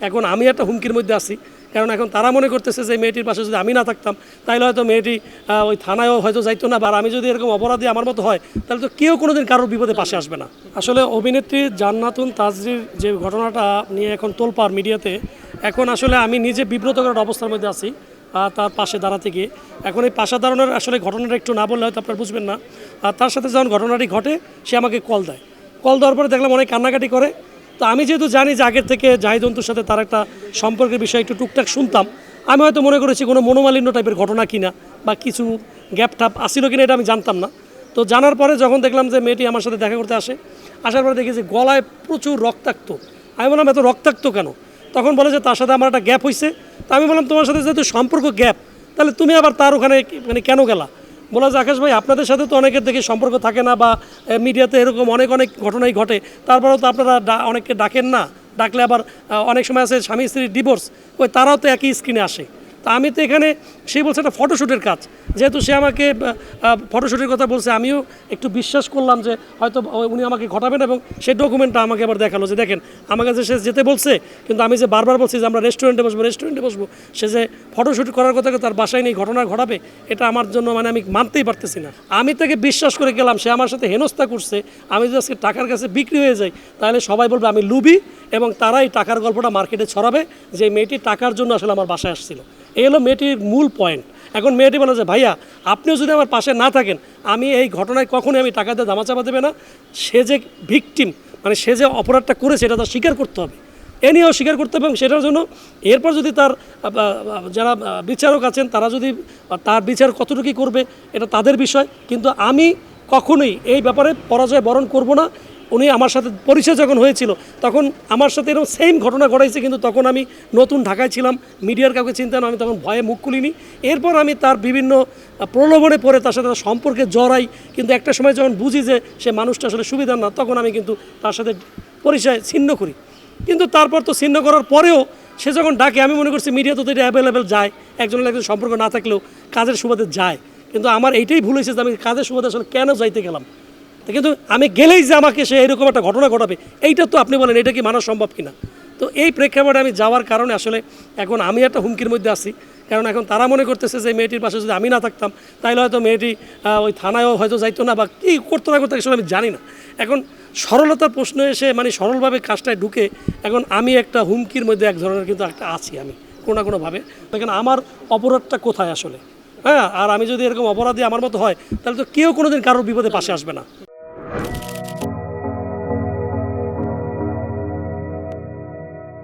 এখন আমি একটা হুমকির মধ্যে আছি, কারণ এখন তারা মনে করতেছে যে মেয়েটির পাশে যদি আমি না থাকতাম তাহলে হয়তো মেয়েটি ওই থানায়ও হয়তো যাইতো না, বা আমি যদি এরকম অপরাধী আমার মতো হয় তাহলে তো কেউ কোনোদিন কারোর বিপদে পাশে আসবে না। আসলে অভিনেত্রী জান্নাতুন তাজরির যে ঘটনাটা নিয়ে এখন তোলপাড় মিডিয়াতে, এখন আসলে আমি নিজে বিব্রতকর অবস্থার মধ্যে আছি তার পাশে দাঁড়াতে গিয়ে। এখন এই পাশে দাঁড়ানোর আসলে ঘটনাটা একটু না বললে হয়তো আপনারা বুঝবেন না। তার সাথে যখন ঘটনাটি ঘটে সে আমাকে কল দেয়, কল দেওয়ার পরে দেখলাম অনেক কান্নাকাটি করে। তো আমি যেহেতু জানি যে আগের থেকে জাহিদ অন্তুর সাথে তার একটা সম্পর্কের বিষয় একটু টুকটাক শুনতাম, আমি হয়তো মনে করেছি কোনো মনোমালিন্য টাইপের ঘটনা কিনা বা কিছু গ্যাপ টাপ আসিল কিনা এটা আমি জানতাম না। তো জানার পরে যখন দেখলাম যে মেয়েটি আমার সাথে দেখা করতে আসার পরে দেখি যে গলায় প্রচুর রক্তাক্ত। আমি বললাম এত রক্তাক্ত কেন? তখন বলে যে তার সাথে আমার একটা গ্যাপ হয়েছে। তো আমি বললাম তোমার সাথে যেহেতু সম্পর্ক গ্যাপ, তাহলে তুমি আবার তার ওখানে মানে কেন গেলা? বলা যে আকাশ ভাই, আপনাদের সাথে তো অনেকের দেখে সম্পর্ক থাকে না, বা মিডিয়াতে এরকম অনেক ঘটনাই ঘটে, তারপরেও তো আপনারা অনেককে ডাকেন না। ডাকলে আবার অনেক সময় আছে স্বামী স্ত্রীর ডিভোর্স, ওই তারাও তো একই স্ক্রিনে আসে। তা আমি তো এখানে, সে বলছে একটা ফটোশ্যুটের কাজ, যেহেতু সে আমাকে ফটোশ্যুটের কথা বলছে, আমিও একটু বিশ্বাস করলাম যে হয়তো উনি আমাকে ঘটাবেন, এবং সেই ডকুমেন্টটা আমাকে আবার দেখালো যে দেখেন আমার কাছে সে যেতে বলছে, কিন্তু আমি যে বারবার বলছি যে আমরা রেস্টুরেন্টে বসবো, সে যে ফটোশ্যুট করার কথা তার বাসায় নেই ঘটনা ঘটাবে, এটা আমার জন্য মানে আমি মানতেই পারতেছি না। আমি তাকে বিশ্বাস করে গেলাম, সে আমার সাথে হেনস্থা করছে। আমি যদি আজকে টাকার কাছে বিক্রি হয়ে যাই তাহলে সবাই বলবে আমি লুবি, এবং তারাই টাকার গল্পটা মার্কেটে ছড়াবে যে মেয়েটি টাকার জন্য আসলে আমার বাসায় আসছিল। এই হলো মেয়েটির মূল পয়েন্ট। এখন মেয়েটি বলে যে ভাইয়া, আপনিও যদি আমার পাশে না থাকেন, আমি এই ঘটনায় কখনোই আমি টাকা দিয়ে ধামাচাপা দেবে না। সে যে ভিকটিম, মানে সে যে অপরাধটা করেছে এটা তার স্বীকার করতে হবে, এ নিয়েও স্বীকার করতে হবে। এবং সেটার জন্য এরপর যদি তার যারা বিচারক আছেন তারা যদি তার বিচার কতটুকু করবে এটা তাদের বিষয়, কিন্তু আমি কখনোই এই ব্যাপারে পরাজয় বরণ করব না। উনি আমার সাথে পরিচয় যখন হয়েছিল তখন আমার সাথে এরকম সেম ঘটনা ঘটাইছে, কিন্তু তখন আমি নতুন ঢাকায় ছিলাম, মিডিয়ার কাউকে চিন্তা না, আমি তখন ভয়ে মুখ খুলিনি। এরপর আমি তার বিভিন্ন প্রলোভনে পড়ে তার সাথে সম্পর্কে জড়াই, কিন্তু একটা সময় যখন বুঝি যে সে মানুষটা আসলে সুবিধার না, তখন আমি কিন্তু তার সাথে পরিচয় ছিন্ন করি। কিন্তু তারপর তো ছিন্ন করার পরেও সে যখন ডাকে, আমি মনে করছি মিডিয়া তো এটা অ্যাভেলেবেল যায়, একজনের একজন সম্পর্ক না থাকলেও কাজের সুবাদে যায়। কিন্তু আমার এইটাই ভুল হয়েছে যে আমি কাজের সুবাদে আসলে কেন যাইতে গেলাম। কিন্তু আমি গেলেই যে আমাকে সে এরকম একটা ঘটনা ঘটাবে, এইটা তো আপনি বলেন এটা কি মানা সম্ভব কিনা? তো এই প্রেক্ষাপটে আমি যাওয়ার কারণে আসলে এখন আমি একটা হুমকির মধ্যে আছি, কারণ এখন তারা মনে করতেছে যে মেয়েটির পাশে যদি আমি না থাকতাম তাহলে হয়তো মেয়েটি ওই থানায়ও হয়তো যাইতো না, বা কী করতো না করতো আসলে আমি জানি না। এখন সরলতার প্রশ্ন এসে মানে সরলভাবে কাজটায় ঢুকে এখন আমি একটা হুমকির মধ্যে এক ধরনের কিন্তু একটা আছি আমি কোনো না কোনোভাবে। দেখেন আমার অপরাধটা কোথায় আসলে, হ্যাঁ, আর আমি যদি এরকম অপরাধী আমার মতো হয় তাহলে তো কেউ কোনোদিন কারোর বিপদে পাশে আসবে না।